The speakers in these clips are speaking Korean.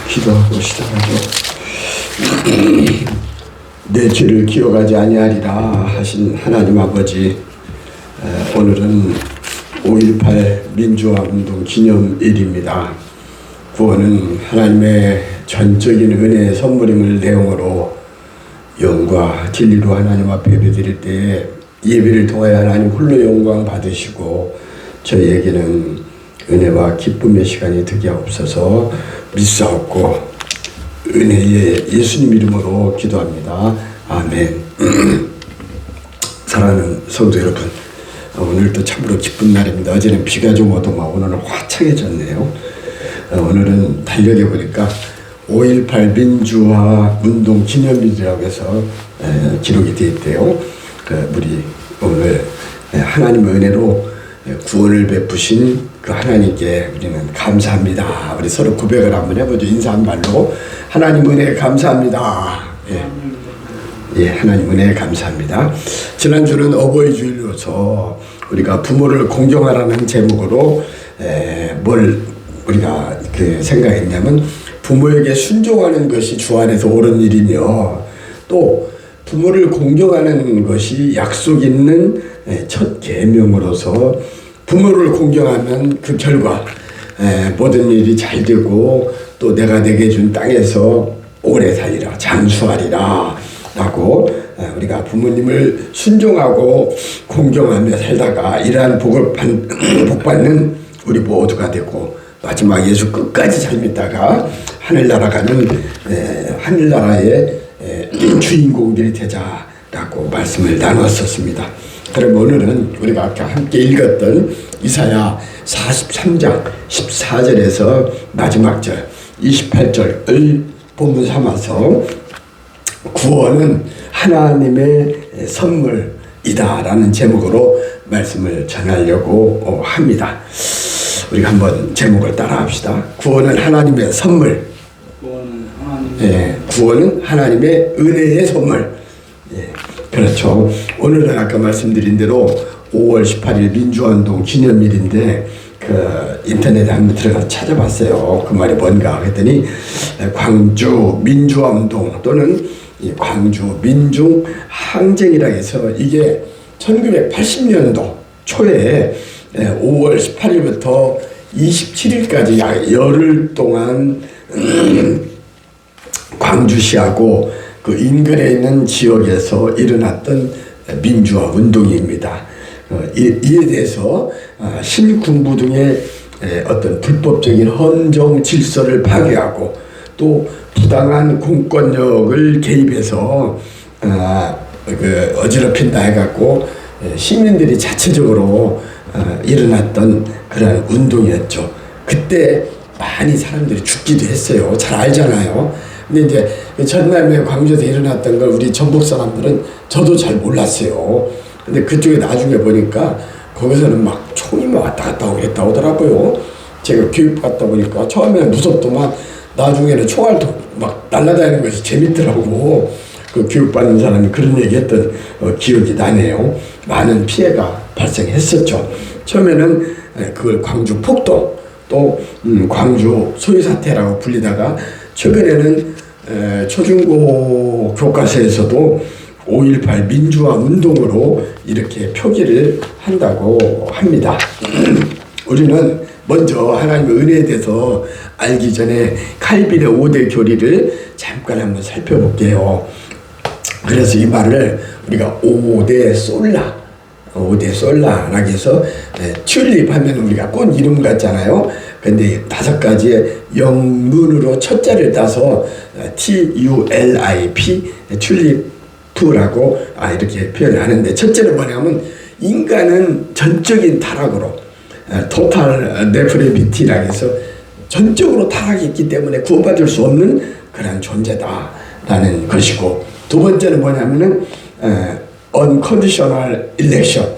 기도하고 시작하죠. 내 죄를 기억하지 아니하리라 하신 하나님 아버지, 오늘은 5.18 민주화운동 기념일입니다. 구원은 하나님의 전적인 은혜의 선물임을 내용으로 영과 진리로 하나님 앞에 예배드릴 때에 예배를 통하여 하나님 홀로 영광 받으시고 저희에게는 은혜와 기쁨의 시간이 되게 없어서 믿사옵고 은혜의 예수님 이름으로 기도합니다. 아멘. 사랑하는 성도 여러분, 오늘도 참으로 기쁜 날입니다. 어제는 비가 좀 오더만 오늘은 화창해졌네요. 오늘은 달력에 보니까 5.18 민주화 운동 기념일이라고 해서 기록이 되어 있대요. 우리 오늘 하나님의 은혜로 구원을 베푸신 그 하나님께 우리는 감사합니다. 우리 서로 고백을 한번 해보죠. 인사 한 말로. 하나님 은혜에 감사합니다. 하나님 은혜에 감사합니다. 지난주는 어버이 주일로서 우리가 부모를 공경하라는 제목으로 뭘 우리가 생각했냐면, 부모에게 순종하는 것이 주 안에서 옳은 일이며 또 부모를 공경하는 것이 약속 있는 첫 계명으로서 부모를 공경하면 그 결과 모든 일이 잘 되고 또 내가 내게 준 땅에서 오래 살리라, 장수하리라 라고 우리가 부모님을 순종하고 공경하며 살다가 이러한 복을 복받는 우리 모두가 되고 마지막 예수 끝까지 잘 믿다가 하늘나라 가는 하늘나라의 주인공들이 되자라고 말씀을 나눴었습니다. 그럼 오늘은 우리가 아까 함께 읽었던 이사야 43장 14절에서 마지막 절 28절을 본문 삼아서 구원은 하나님의 선물이다라는 제목으로 말씀을 전하려고 합니다. 우리가 한번 제목을 따라 합시다. 구원은 하나님의 선물. 구원은 하나님의 은혜의 선물. 그렇죠. 오늘은 아까 말씀드린 대로 5월 18일 민주화운동 기념일인데 인터넷에 한번 들어가서 찾아봤어요. 그 말이 뭔가 했더니 광주 민주화운동 또는 광주 민중항쟁이라 해서 이게 1980년도 초에 5월 18일부터 27일까지 약 열흘 동안 광주시하고 그 인근에 있는 지역에서 일어났던 민주화 운동입니다. 이에 대해서 신군부 등의 어떤 불법적인 헌정 질서를 파괴하고 또 부당한 공권력을 개입해서 어지럽힌다 해갖고 시민들이 자체적으로 일어났던 그런 운동이었죠. 그때 많이 사람들이 죽기도 했어요. 잘 알잖아요. 근데 이제 전남에 광주에서 일어났던 걸 우리 전북 사람들은 저도 잘 몰랐어요. 근데 그쪽에 나중에 보니까 거기서는 막 총이 막 왔다 갔다 했다 오더라고요. 제가 교육 받다 보니까 처음에는 무섭더만 나중에는 총알도 막 날아다니는 것이 재밌더라고. 그 교육받는 사람이 그런 얘기했던 기억이 나네요. 많은 피해가 발생했었죠. 처음에는 그걸 광주 폭동 또 광주 소유사태라고 불리다가 최근에는 초중고 교과서에서도 5.18 민주화 운동으로 이렇게 표기를 한다고 합니다. 우리는 먼저 하나님의 은혜에 대해서 알기 전에 칼빈의 5대 교리를 잠깐 한번 살펴볼게요. 그래서 이 말을 우리가 5대 솔라라고 해서 튤립 하면 우리가 꽃 이름 같잖아요. 근데 5가지의 영문으로 첫 자를 따서 TULIP 튤립프라고 이렇게 표현을 하는데, 첫째는 뭐냐면 인간은 전적인 타락으로 토탈 네프레비티라고 해서 전적으로 타락했기 때문에 구원받을 수 없는 그런 존재다라는 것이고, 두 번째는 뭐냐면은 unconditional election,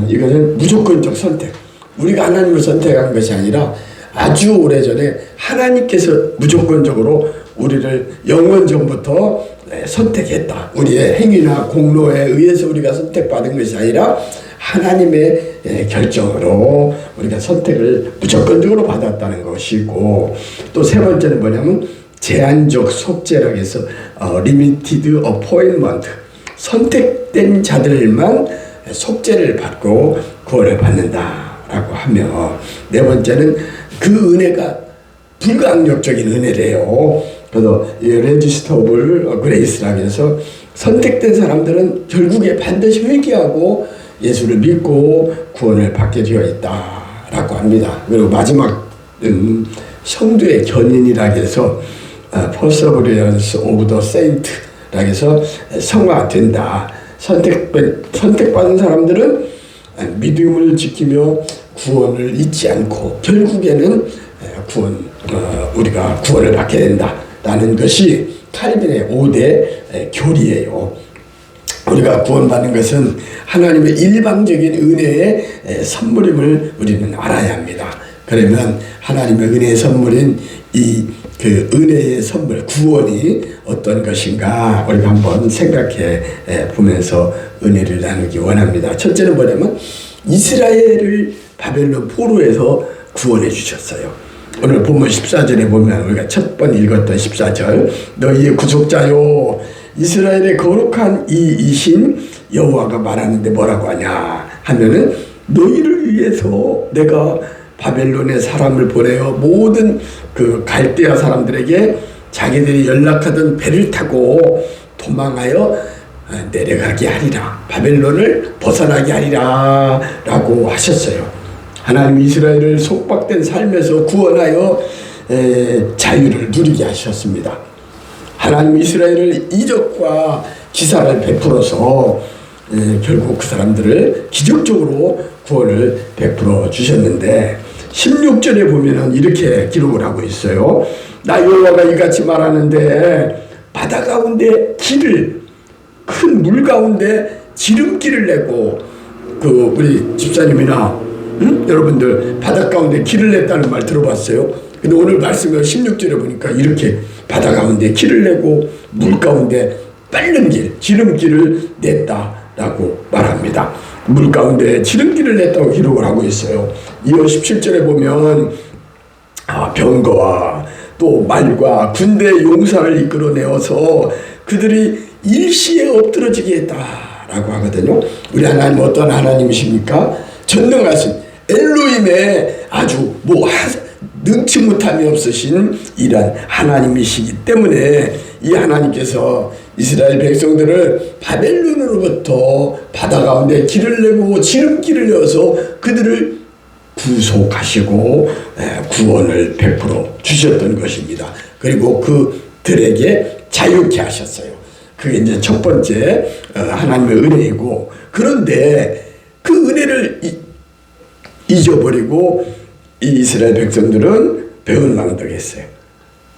이것은 무조건적 선택. 우리가 하나님을 선택한 것이 아니라 아주 오래전에 하나님께서 무조건적으로 우리를 영원 전부터 선택했다. 우리의 행위나 공로에 의해서 우리가 선택받은 것이 아니라 하나님의 결정으로 우리가 선택을 무조건적으로 받았다는 것이고, 또 세 번째는 뭐냐면 제한적 속죄라고 해서 limited appointment, 선택된 자들만 속죄를 받고 구원을 받는다라고 하며, 네 번째는 그 은혜가 불강력적인 은혜래요. 그래서 레지스터 오브 그레이스라고 해서 선택된 사람들은 결국에 반드시 회개하고 예수를 믿고 구원을 받게 되어 있다라고 합니다. 그리고 마지막 성도의 견인이라고 해서 Perseverance of the Saint라고 해서 성화된다. 선택받은 사람들은 믿음을 지키며 구원을 잊지 않고 결국에는 우리가 구원을 받게 된다라는 것이 칼빈의 5대 교리예요. 우리가 구원받는 것은 하나님의 일방적인 은혜의 선물임을 우리는 알아야 합니다. 그러면 하나님의 은혜의 선물인 그 은혜의 선물, 구원이 어떤 것인가 우리가 한번 생각해 보면서 은혜를 나누기 원합니다. 첫째는 뭐냐면 이스라엘을 바벨론 포로에서 구원해 주셨어요. 오늘 본문 14절에 보면 우리가 첫 번 읽었던 14절, 너희의 구속자요 이스라엘의 거룩한 이신 여호와가 말하는데 뭐라고 하냐 하면은, 너희를 위해서 내가 바벨론에 사람을 보내어 모든 그 갈대아 사람들에게 자기들이 연락하던 배를 타고 도망하여 내려가게 하리라, 바벨론을 벗어나게 하리라 라고 하셨어요. 하나님 이스라엘을 속박된 삶에서 구원하여 자유를 누리게 하셨습니다. 하나님 이스라엘을 이적과 기사를 베풀어서 결국 그 사람들을 기적적으로 구원을 베풀어 주셨는데, 16절에 보면은 이렇게 기록을 하고 있어요. 나 여호와가 이같이 말하는데 바다 가운데 큰 물 가운데 지름길을 내고, 우리 집사님이나 여러분들 바다 가운데 길을 냈다는 말 들어봤어요? 근데 오늘 말씀을 16절에 보니까 이렇게 바다 가운데 길을 내고 물 가운데 빠른 길, 지름길을 냈다라고 말합니다. 물 가운데 지름길을 냈다고 기록을 하고 있어요. 이어 17절에 보면 병거와 또 말과 군대의 용사를 이끌어내어서 그들이 일시에 엎드러지게 했다라고 하거든요. 우리 하나님 어떤 하나님이십니까? 전능하신 엘로힘의 아주 능치 못함이 없으신 이런 하나님이시기 때문에 이 하나님께서 이스라엘 백성들을 바벨론으로부터 바다 가운데 길을 내고 지름길을 내어서 그들을 구속하시고 구원을 베풀어 주셨던 것입니다. 그리고 그들에게 자유케 하셨어요. 그게 이제 첫 번째 하나님의 은혜이고, 그런데 그 은혜를 잊어버리고 이 이스라엘 백성들은 배은망덕했어요.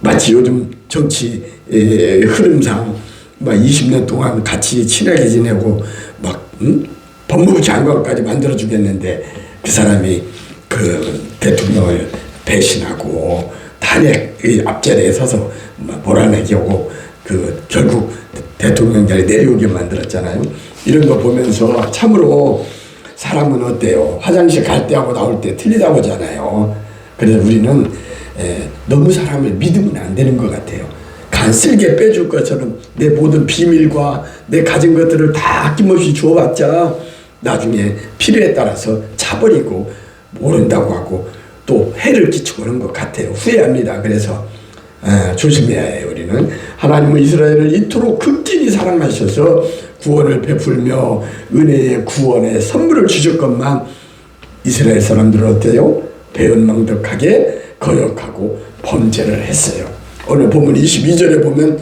마치 요즘 정치 흐름상 20년 동안 같이 친하게 지내고 법무부 장관까지 만들어 주겠는데 그 사람이 그 대통령을 배신하고 탄핵의 앞자리에 서서 몰아내게 하고 결국 대통령 자리에 내려오게 만들었잖아요. 이런 거 보면서 참으로 사람은 어때요? 화장실 갈 때하고 나올 때 틀리다고 하잖아요. 그래서 우리는 너무 사람을 믿으면 안 되는 것 같아요. 간쓸게 빼줄 것처럼 내 모든 비밀과 내 가진 것들을 다 아낌없이 주어봤자 나중에 필요에 따라서 차버리고 모른다고 하고 또 해를 끼치고 그런 것 같아요. 후회합니다. 그래서 조심해야 해요. 우리는 하나님은 이스라엘을 이토록 극진히 사랑하셔서 구원을 베풀며 은혜의 구원의 선물을 주셨건만 이스라엘 사람들은 어때요? 배은망덕하게 거역하고 범죄를 했어요. 오늘 본문 22절에 보면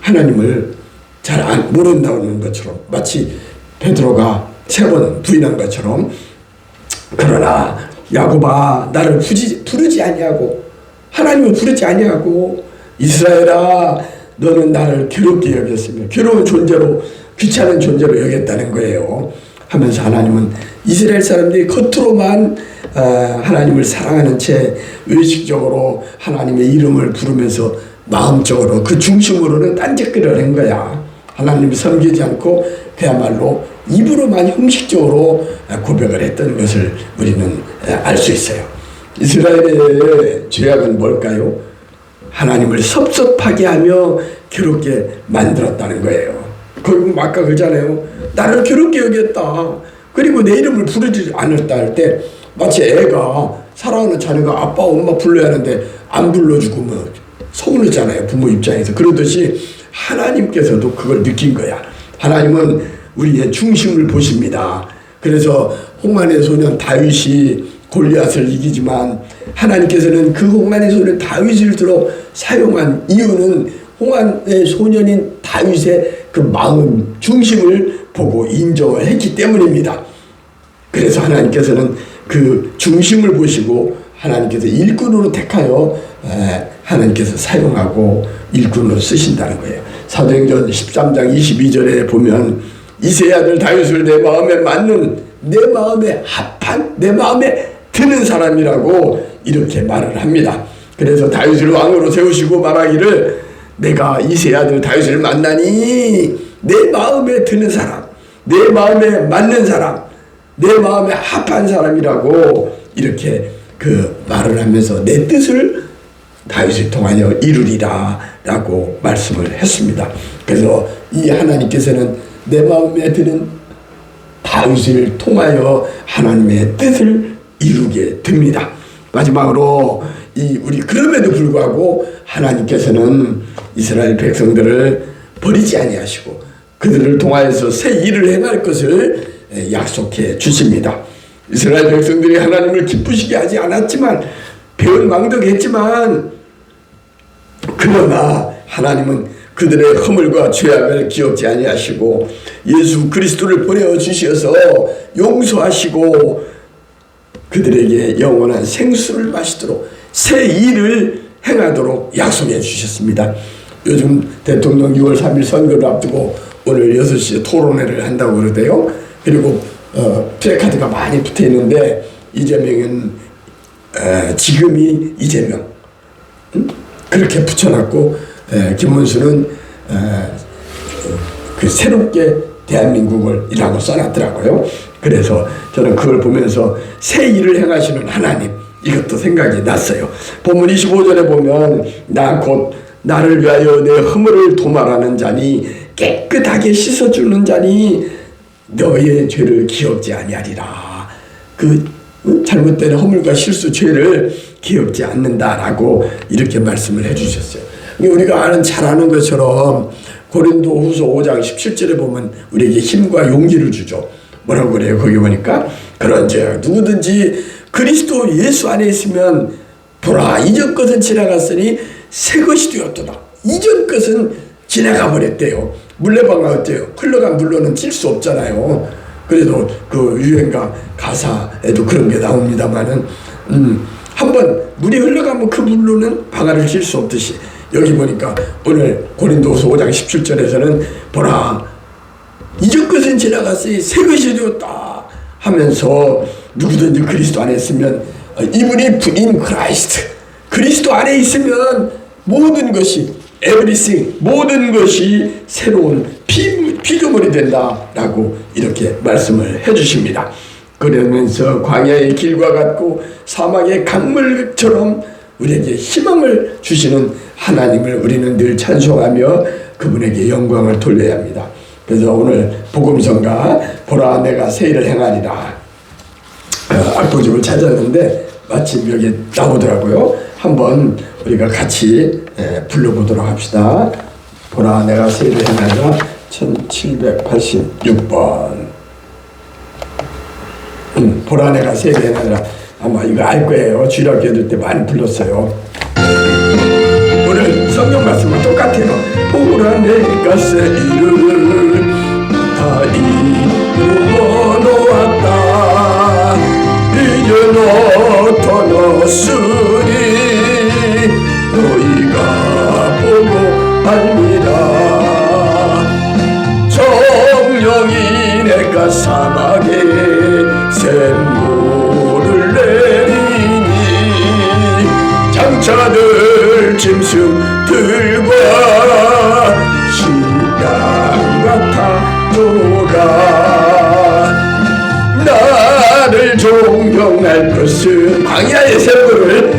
하나님을 잘 모른다는 것처럼, 마치 베드로가 3번 부인한 것처럼, 그러나 야곱아 나를 부르지 아니하고 하나님을 부르지 아니하고 이스라엘아 너는 나를 괴롭게 여겼으며 괴로운 존재로 귀찮은 존재로 여겼다는 거예요. 하면서 하나님은 이스라엘 사람들이 겉으로만 하나님을 사랑하는 채 의식적으로 하나님의 이름을 부르면서 마음적으로 그 중심으로는 딴짓거리를 한 거야. 하나님을 섬기지 않고 그야말로 입으로만 형식적으로 고백을 했던 것을 우리는 알 수 있어요. 이스라엘의 죄악은 뭘까요? 하나님을 섭섭하게 하며 괴롭게 만들었다는 거예요. 그리고 아까 그러잖아요. 나를 괴롭게 여겼다. 그리고 내 이름을 부르지 않았다 할 때 마치 애가 사랑하는 자녀가 아빠 엄마 불러야 하는데 안 불러주고 뭐 서운하잖아요. 부모 입장에서. 그러듯이 하나님께서도 그걸 느낀 거야. 하나님은 우리의 중심을 보십니다. 그래서 홍한의 소년 다윗이 골리앗을 이기지만 하나님께서는 그 홍한의 소년 다윗을 들어 사용한 이유는 홍한의 소년인 다윗의 그 마음 중심을 보고 인정을 했기 때문입니다. 그래서 하나님께서는 그 중심을 보시고 하나님께서 일꾼으로 택하여 하나님께서 사용하고 일꾼으로 쓰신다는 거예요. 사도행전 13장 22절에 보면 이새의 아들 다윗을 내 마음에 맞는, 내 마음에 합한, 내 마음에 드는 사람이라고 이렇게 말을 합니다. 그래서 다윗을 왕으로 세우시고 말하기를 내가 이새의 아들 다윗을 만나니 내 마음에 드는 사람, 내 마음에 맞는 사람, 내 마음에 합한 사람이라고 이렇게 그 말을 하면서 내 뜻을 다윗을 통하여 이루리라 라고 말씀을 했습니다. 그래서 이 하나님께서는 내 마음에 드는 다윗을 통하여 하나님의 뜻을 이루게 됩니다. 마지막으로 우리 그럼에도 불구하고 하나님께서는 이스라엘 백성들을 버리지 아니하시고 그들을 통하여서 새 일을 행할 것을 약속해 주십니다. 이스라엘 백성들이 하나님을 기쁘시게 하지 않았지만 배은망덕했지만 그러나 하나님은 그들의 허물과 죄악을 기억지 아니하시고 예수 그리스도를 보내주셔서 용서하시고 그들에게 영원한 생수를 마시도록 새 일을 행하도록 약속해 주셨습니다. 요즘 대통령 6월 3일 선거를 앞두고 오늘 6시에 토론회를 한다고 그러대요. 그리고 플래카드가 많이 붙어 있는데 이재명은 지금이 이재명 그렇게 붙여놨고 김문수는 그 새롭게 대한민국을 이라고 써놨더라고요. 그래서 저는 그걸 보면서 새 일을 행하시는 하나님 이것도 생각이 났어요. 본문 25절에 보면 나 곧 나를 위하여 내 허물을 도말하는 자니 깨끗하게 씻어주는 자니 너의 죄를 기억지 아니하리라. 그 잘못된 허물과 실수 죄를 기억지 않는다라고 이렇게 말씀을 해주셨어요. 우리가 잘 아는 것처럼 고린도후서 5장 17절에 보면 우리에게 힘과 용기를 주죠. 뭐라고 그래요? 거기 보니까 그런즉 누구든지 그리스도 예수 안에 있으면 보라 이전 것은 지나갔으니 새 것이 되었도다. 이전 것은 지나가 버렸대요. 물레방아 어때요? 흘러간 물로는 찔 수 없잖아요. 그래도 그 유행가 가사에도 그런 게 나옵니다만은 한번 물이 흘러가면 그 물로는 방아를 칠 수 없듯이 여기 보니까 오늘 고린도후서 5장 17절에서는 보라 이전 것은 지나갔으니 새 것이 되었다 하면서 누구든지 그리스도 안에 있으면 이분이 in Christ 그리스도 안에 있으면 모든 것이 everything 모든 것이 새로운 피조물이 된다라고 이렇게 말씀을 해주십니다. 그러면서 광야의 길과 같고 사막의 강물처럼 우리에게 희망을 주시는 하나님을 우리는 늘 찬송하며 그분에게 영광을 돌려야 합니다. 그래서 오늘 복음성가 보라 내가 새 일을 행하리라 악보집을 찾았는데 마침 여기 나오더라고요. 한번 우리가 같이 불러보도록 합시다. 보라 내가 새 일을 행하리라 1786번 보라 내가 새 일을 행하리라. 아마 이거 알 거예요. 주일학교 애들 때 많이 불렀어요. 오늘 성경 말씀과 똑같아요. 보라 내가 새 일을 다 이루어 놓았다. 이제 나타났으니 너희가 보고 알미라. 성령이 내가 사막에 샘물을 내리니 장차들 짐승들과 시간 같아 돌아 광야의 샘물을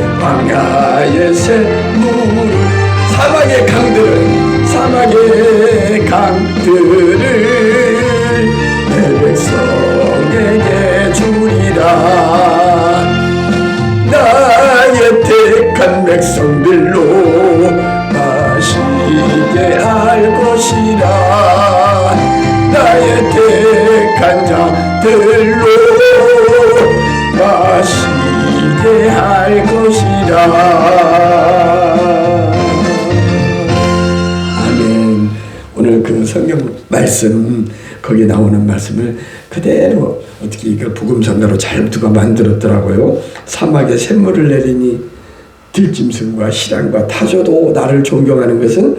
사막의 강들을 내 백성에게 주리라. 나의 택한 백성들로 마시게 할 것이라. 나의 택한 자들로 마시게 할 것이라. 아멘. 오늘 그 성경 말씀, 거기에 나오는 말씀을 그대로 어떻게 이걸 복음성가로 잘 누가 만들었더라고요. 사막에 샘물을 내리니 들짐승과 시랑과 타조도 나를 존경하는 것은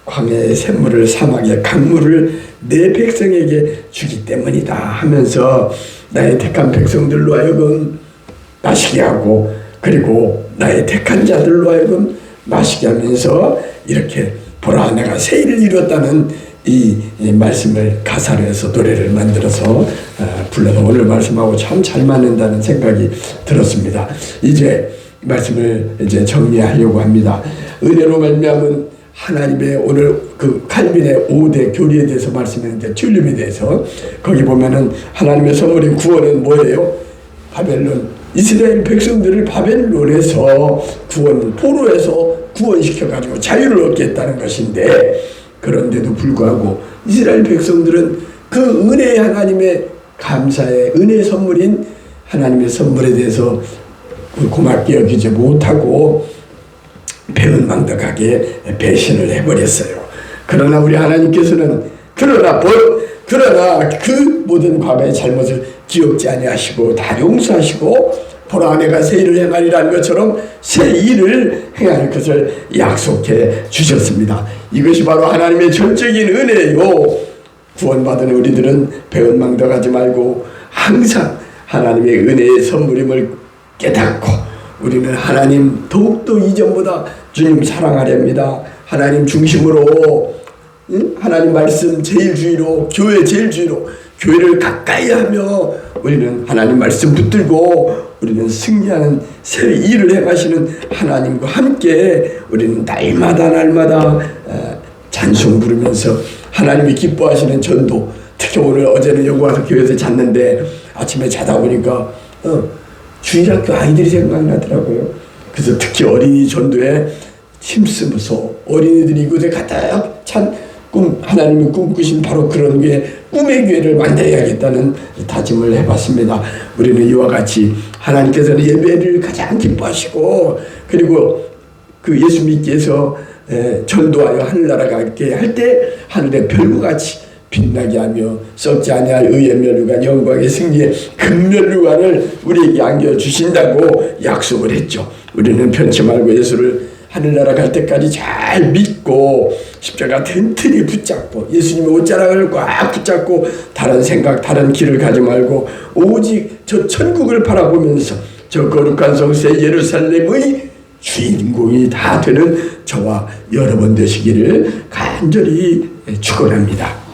광야의 샘물을, 사막의 강물을 내 백성에게 주기 때문이다 하면서 나의 택한 백성들로 하여금 마시게 하고, 그리고 나의 택한 자들로 하여금 마시게 하면서 이렇게 보라 내가 새 일을 이뤘다는 이 말씀을 가사로 해서 노래를 만들어서 불러서 오늘 말씀하고 참 잘 맞는다는 생각이 들었습니다. 이제 말씀을 이제 정리하려고 합니다. 은혜로 말미암은 하나님의, 오늘 그 칼빈의 5대 교리에 대해서 말씀했는데 튤립에 대해서 거기 보면은 하나님의 선물의 구원은 뭐예요? 바벨론, 이스라엘 백성들을 바벨론에서 포로에서 구원시켜가지고 자유를 얻게 했다는 것인데, 그런데도 불구하고 이스라엘 백성들은 그 은혜의 하나님의 감사의 은혜의 선물인 하나님의 선물에 대해서 고맙게 여기지 못하고 배은망덕하게 배신을 해버렸어요. 그러나 우리 하나님께서는 그러나 그 모든 과거의 잘못을 기억지 아니하시고 다 용서하시고 보라 내가 새 일을 행하리라는 것처럼 새 일을 행할 것을 약속해 주셨습니다. 이것이 바로 하나님의 전적인 은혜요. 구원받은 우리들은 배은망덕하지 말고 항상 하나님의 은혜의 선물임을 깨닫고 우리는 하나님 더욱더 이전보다 주님 사랑하렵니다. 하나님 중심으로, 하나님 말씀 제일주의로, 교회 제일주의로 교회를 가까이 하며 우리는 하나님 말씀 붙들고 우리는 승리하는 새 일을 행하시는 하나님과 함께 우리는 날마다 찬송 부르면서 하나님이 기뻐하시는 전도, 특히 오늘 어제는 여기 와서 교회에서 잤는데 아침에 자다 보니까 주일학교 아이들이 생각나더라고요. 그래서 특히 어린이 전도에 힘쓰면서 어린이들이 이곳에 가득 찬 하나님이 꿈꾸신 바로 그런 꿈의 교회를 만들어야겠다는 다짐을 해봤습니다. 우리는 이와 같이 하나님께서는 예배를 가장 기뻐하시고, 그리고 그 예수 믿기 위해서 전도하여 하늘나라 가게 할 때 하늘의 별과 같이 빛나게 하며 썩지 아니할 의의 면류관, 영광의 승리의 금면류관을 우리에게 안겨주신다고 약속을 했죠. 우리는 편치 말고 예수를 하늘나라 갈 때까지 잘 믿고 십자가 튼튼히 붙잡고 예수님의 옷자락을 꽉 붙잡고 다른 생각, 다른 길을 가지 말고 오직 저 천국을 바라보면서 저 거룩한 성세 예루살렘의 주인공이 다 되는 저와 여러분 되시기를 간절히 축원합니다.